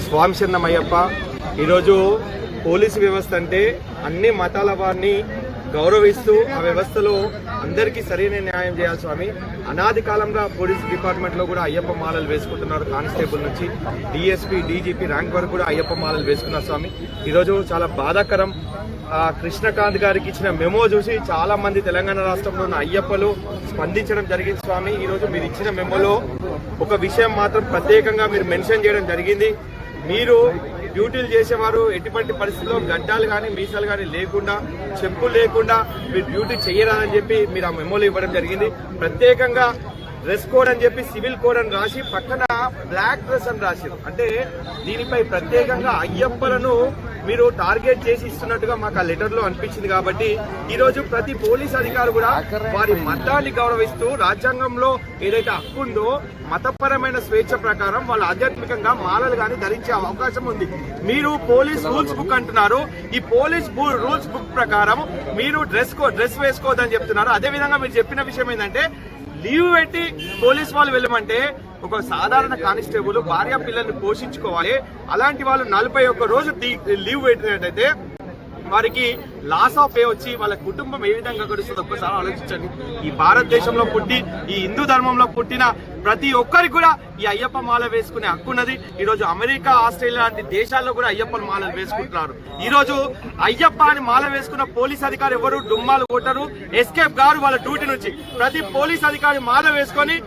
స్వామి శరణమయ్యప్ప. ఈరోజు పోలీసు వ్యవస్థ అంటే అన్ని మతాల వారిని గౌరవిస్తూ ఆ వ్యవస్థలో అందరికీ సరైన న్యాయం చేయాలి స్వామి. అనాది కాలంలో పోలీస్ డిపార్ట్మెంట్లో కూడా అయ్యప్ప మాలలు వేసుకుంటున్నారు. కానిస్టేబుల్ నుంచి డిఎస్పీ డీజీపీ ర్యాంక్ వరకు కూడా అయ్యప్ప మాలలు వేసుకున్నారు స్వామి. ఈరోజు చాలా బాధాకరం. కృష్ణకాంత్ గారికి ఇచ్చిన మెమో చూసి చాలా మంది తెలంగాణ రాష్ట్రంలో ఉన్న అయ్యప్పలు స్పందించడం జరిగింది స్వామి. ఈరోజు మీరు ఇచ్చిన మెమోలో ఒక విషయం మాత్రం ప్రత్యేకంగా మీరు మెన్షన్ చేయడం జరిగింది. మీరు డ్యూటీలు చేసేవారు ఎటువంటి పరిస్థితుల్లో గడ్డాలు కానీ మీసాలు కానీ లేకుండా చెప్పులు లేకుండా మీరు డ్యూటీ చేయరాదని చెప్పి మీరు ఆ మెమోలు ఇవ్వడం జరిగింది. ప్రత్యేకంగా డ్రెస్ కోడ్ అని చెప్పి సివిల్ కోడ్ అని రాసి పక్కన బ్లాక్ డ్రెస్ అని రాశారు. అంటే దీనిపై ప్రత్యేకంగా అయ్యప్పలను మీరు టార్గెట్ చేసి ఇస్తున్నట్టుగా మాకు ఆ లెటర్ లో అనిపించింది. కాబట్టి ఈ రోజు ప్రతి పోలీస్ అధికారి కూడా వారి మతాన్ని గౌరవిస్తూ రాజ్యాంగంలో ఏదైతే హక్కు ఉందో మతపరమైన స్వేచ్ఛ ప్రకారం వాళ్ళు ఆధ్యాత్మికంగా మాలలు గాని ధరించే అవకాశం ఉంది. మీరు పోలీస్ రూల్స్ బుక్ అంటున్నారు. ఈ పోలీస్ రూల్స్ బుక్ ప్రకారం మీరు డ్రెస్ వేసుకోవద్దని చెప్తున్నారు. అదేవిధంగా మీరు చెప్పిన విషయం ఏంటంటే లీవ్ పెట్టి పోలీస్ వాళ్ళు వెళ్ళమంటే ఒక సాధారణ కానిస్టేబుల్ భార్య పిల్లల్ని పోషించుకోవాలి. అలాంటి వాళ్ళు 41 రోజు లీవ్ పెట్టినట్టయితే వారికి లాస్ ఆఫ్ పే వచ్చి వాళ్ళ కుటుంబం ఏ విధంగా గడుస్తుందో ఒక్కసారి ఆలోచించండి. ఈ భారతదేశంలో పుట్టి ఈ హిందూ ధర్మంలో పుట్టిన ప్రతి ఒక్కరికి కూడా ఈ అయ్యప్ప మాల వేసుకునే హక్కు ఉన్నది. ఈ రోజు అమెరికా, ఆస్ట్రేలియా లాంటి దేశాల్లో కూడా అయ్యప్ప మాలలు వేసుకుంటున్నారు. ఈ రోజు అయ్యప్ప అని మాల వేసుకున్న పోలీస్ అధికారి ఎవరు డుమ్మాలు కొట్టరు, ఎస్కేప్ గారు వాళ్ళ డ్యూటీ నుంచి. ప్రతి పోలీస్ అధికారి మాల వేసుకొని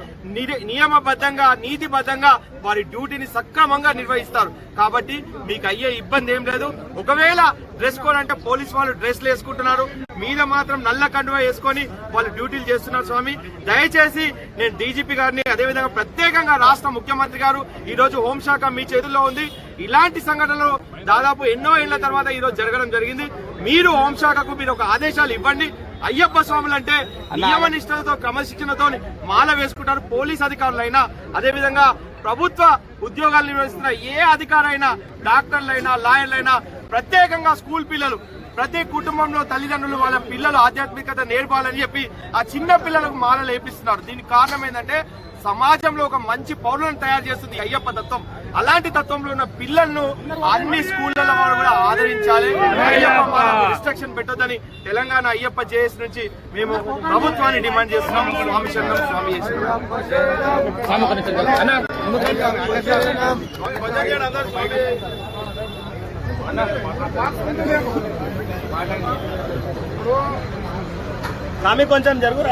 నియమబద్ధంగా నీతిబద్ధంగా వారి డ్యూటీని సక్రమంగా నిర్వహిస్తారు. కాబట్టి మీకు అయ్యే ఇబ్బంది ఏం లేదు. ఒకవేళ డ్రెస్ కోడ్ అంటే పోలీస్ వాళ్ళు డ్రెస్లు వేసుకుంటున్నారు, మీద మాత్రం నల్ల కండువా వేసుకొని వాళ్ళు డ్యూటీలు చేస్తున్నారు స్వామి. దయచేసి నేను డీజీపీ గారిని అదేవిధంగా ప్రత్యేకంగా రాష్ట్ర ముఖ్యమంత్రి గారు ఈ రోజు హోంశాఖ మీ చేతుల్లో ఉంది. ఇలాంటి సంఘటనలు దాదాపు ఎన్నో ఏళ్ల తర్వాత ఈ రోజు జరగడం జరిగింది. మీరు హోంశాఖకు మీరు ఒక ఆదేశాలు ఇవ్వండి. అయ్యప్ప స్వాములు అంటే నియమనిష్టలతో క్రమశిక్షణతో మాల వేసుకుంటారు. పోలీస్ అధికారులైనా అదేవిధంగా ప్రభుత్వ ఉద్యోగాలు నిర్వహిస్తున్న ఏ అధికారైనా డాక్టర్లైనా లాయర్లైనా ప్రత్యేకంగా స్కూల్ పిల్లలు ప్రతి కుటుంబంలో తల్లిదండ్రులు వాళ్ళ పిల్లలు ఆధ్యాత్మికత నేర్పాలని చెప్పి ఆ చిన్న పిల్లలకు మాలలు వేపిస్తున్నారు. దీనికి కారణం ఏంటంటే సమాజంలో ఒక మంచి పౌరులను తయారు చేస్తుంది అయ్యప్ప తత్వం. అలాంటి తత్వంలో ఉన్న పిల్లలను అన్ని స్కూళ్లలో వాళ్ళు కూడా ఆదరించాలి. అయ్యప్ప రిస్ట్రిక్షన్ పెట్టొద్దని తెలంగాణ అయ్యప్ప జేఎస్ నుంచి మేము ప్రభుత్వాన్ని డిమాండ్ చేస్తున్నాం. స్వామి శరణం, స్వామి స్వామి కొంచెం జరుగు.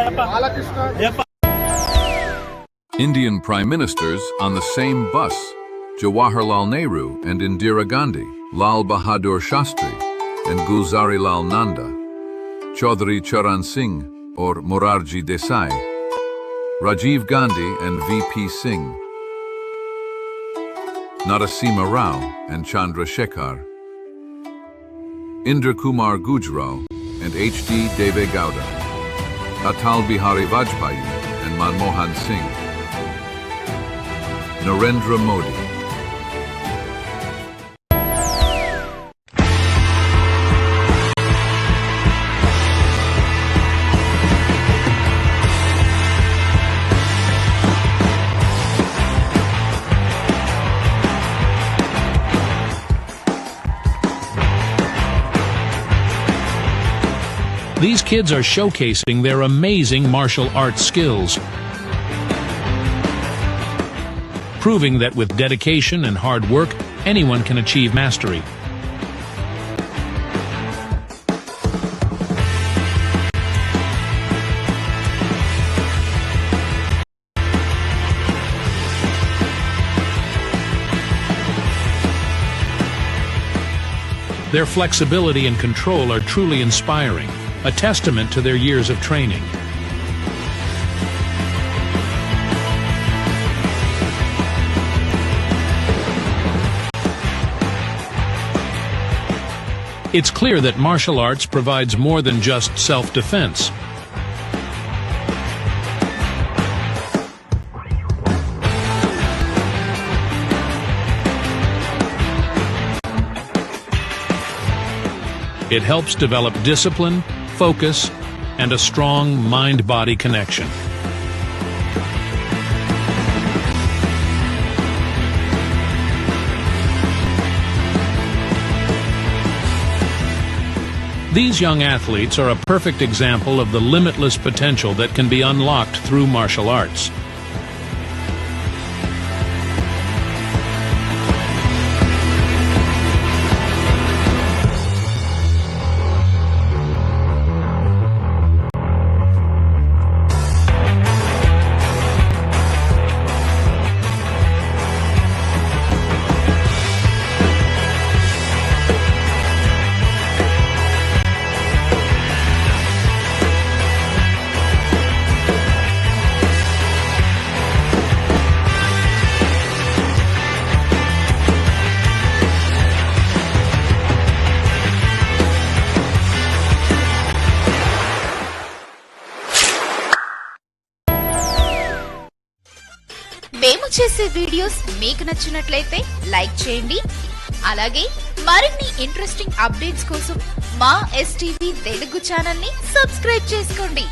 Indian Prime Ministers on the same bus, Jawaharlal Nehru and Indira Gandhi, Lal Bahadur Shastri and Gulzari Lal Nanda, Chaudhary Charan Singh or Morarji Desai, Rajiv Gandhi and VP Singh, Narasimha Rao and Chandra Shekhar, Indra Kumar Gujrao and HD Deve Gowda, Atal Bihari Vajpayee and Manmohan Singh, Narendra Modi. These kids are showcasing their amazing martial arts skills, proving that with dedication and hard work, anyone can achieve mastery. Their flexibility and control are truly inspiring, a testament to their years of training. It's clear that martial arts provides more than just self-defense. It helps develop discipline, focus, and a strong mind-body connection. These young athletes are a perfect example of the limitless potential that can be unlocked through martial arts. మేము చేసే videos మీకు నచ్చినట్లయితే like చేయండి. అలాగే మరిన్ని interesting updates కోసం మా STV Telugu channel ని సబ్స్క్రైబ్ చేసుకోండి.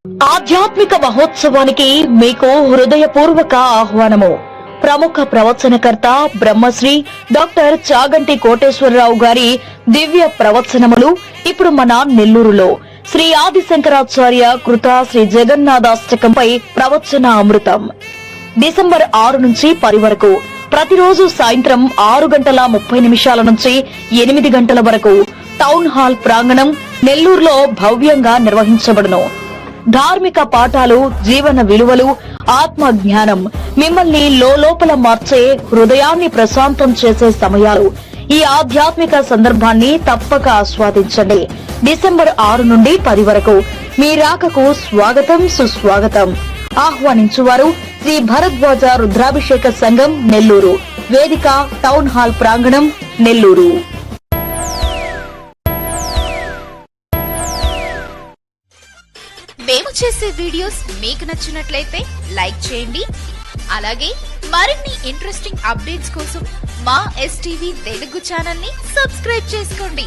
ఆధ్యాత్మిక మహోత్సవానికి మీకు హృదయపూర్వక ఆహ్వానము. ప్రముఖ ప్రవచనకర్త బ్రహ్మశ్రీ డాక్టర్ చాగంటి కోటేశ్వరరావు గారి దివ్య ప్రవచనములు ఇప్పుడు మన నెల్లూరులో శ్రీ ఆదిశంకరాచార్య కృత శ్రీ జగన్నాథాష్టకంపై ప్రవచన అమృతం. డిసెంబర్ 6 నుంచి 10 వరకు ప్రతిరోజు సాయంత్రం 6:30 నుంచి 8 గంటల వరకు టౌన్ హాల్ ప్రాంగణం నెల్లూరులో భవ్యంగా నిర్వహించబడును. ధార్మిక పాఠాలు, జీవన విలువలు, ఆత్మ జ్ఞానం మిమ్మల్ని లోపల మార్చే, హృదయాన్ని ప్రశాంతం చేసే సమయాలు. ఈ ఆధ్యాత్మిక సందర్భాన్ని తప్పక ఆస్వాదించండి. డిసెంబర్ 6 నుండి 10 వరకు మీ రాకకు స్వాగతం, సుస్వాగతం. ఆహ్వానించువారు శ్రీ భరద్వాజ రుద్రాభిషేక సంఘం నెల్లూరు. వేదిక టౌన్ హాల్ ప్రాంగణం నెల్లూరు. మేము చేసే వీడియోస్ మీకు నచ్చినట్లయితే లైక్ చేయండి. అలాగే మరిన్ని ఇంట్రెస్టింగ్ అప్డేట్స్ కోసం మా STV తెలుగు ఛానల్ ని సబ్స్క్రైబ్ చేసుకోండి.